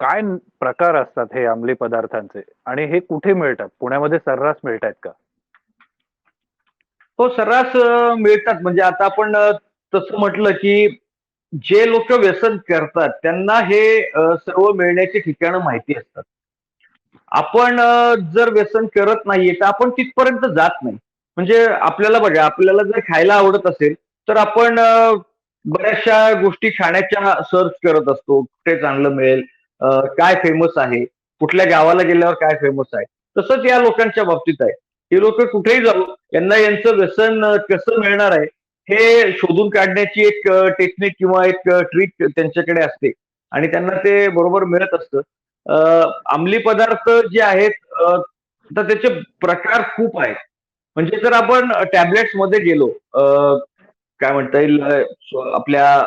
काय प्रकार असतात हे अंमली पदार्थांचे आणि हे कुठे मिळतात? पुण्यामध्ये सर्रास मिळतायत का? हो, सर्रास मिळतात. म्हणजे आता आपण तसं म्हटलं की जे लोक व्यसन करतात त्यांना हे सर्व मिळण्याची ठिकाणं माहिती असतात. आपण जर व्यसन करत नाहीये तर आपण तिथपर्यंत जात नाही. म्हणजे आपल्याला बघा, आपल्याला जर खायला आवडत असेल तर आपण बऱ्याचशा गोष्टी खाण्याच्या सर्च करत असतो. कुठे चांगलं मिळेल, काय फेमस आहे, कुठल्या गावाला गेल्यावर काय फेमस आहे. तसंच या लोकांच्या बाबतीत आहे. हे लोक कुठेही जाऊ, यांना यांचं व्यसन कसं मिळणार आहे हे शोधून काढण्याची एक टेक्निक किंवा एक ट्रिक त्यांच्याकडे असते आणि त्यांना ते बरोबर मिळत असतं. अंमली पदार्थ जे आहेत, तर त्याचे प्रकार खूप आहेत. म्हणजे जर आपण टॅबलेट्स मध्ये गेलो, काय म्हणता येईल, आपल्या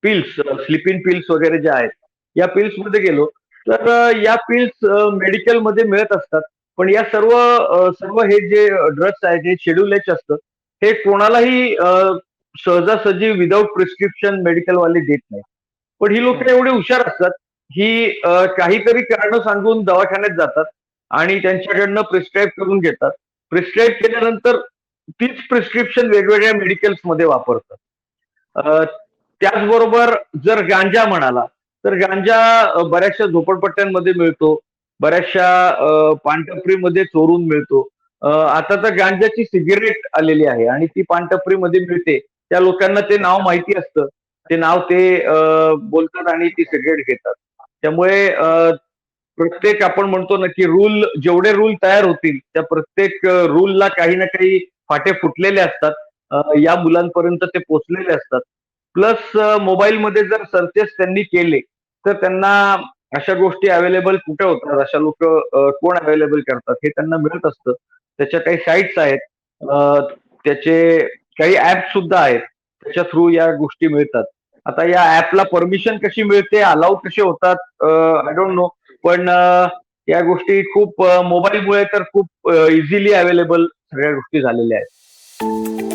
पिल्स, स्लिपिंग पिल्स वगैरे ज्या आहेत, या पिल्स मध्ये गेलो तर या पिल्स मेडिकलमध्ये मिळत असतात. पण या सर्व हे जे ड्रग्स आहेत हे शेड्यूल एच असतं. हे कोणालाही सहजासहजी विदाऊट प्रिस्क्रिप्शन मेडिकलवाले देत नाही. पण ही लोक हं. एवढी हुशार असतात, ही काहीतरी कारण सांगून दवाखान्यात जातात आणि त्यांच्याकडनं प्रिस्क्राईब करून घेतात. प्रिस्क्राईब केल्यानंतर तीच प्रिस्क्रिप्शन वेगवेगळ्या मेडिकल्स मध्ये वापरतात. अ, त्याचबरोबर जर गांजा म्हणाला, तर गांजा बऱ्याचशा झोपडपट्ट्यांमध्ये मिळतो, बऱ्याचशा पानटपरीमध्ये चोरून मिळतो. आता तर गांजाची सिगरेट आलेली आहे आणि ती पानटपरीमध्ये मिळते. त्या लोकांना ते नाव अच्छा. माहिती असतं. ते नाव ते बोलतात आणि ती सिगरेट घेतात. त्यामुळे प्रत्येक आपण म्हणतो ना, की जेवढे रूल तयार होतील, त्या प्रत्येक रूलला काही ना काही फाटे फुटलेले असतात. या मुलांपर्यंत ते पोहोचलेले असतात. प्लस मोबाईलमध्ये जर सर्चेस त्यांनी केले, तर त्यांना अशा गोष्टी अवेलेबल कुठे होतात, अशा लोक कोण अवेलेबल करतात हे त्यांना मिळत असतं. त्याच्या काही साईट्स आहेत, त्याचे काही ऍप सुद्धा आहेत, त्याच्या थ्रू या गोष्टी मिळतात. आता या ऍपला परमिशन कशी मिळते, अलाउ कसे होतात, आय डोंट नो. पण या गोष्टी खूप मोबाईलमुळे तर खूप इझिली अवेलेबल सगळ्या गोष्टी झालेल्या आहेत.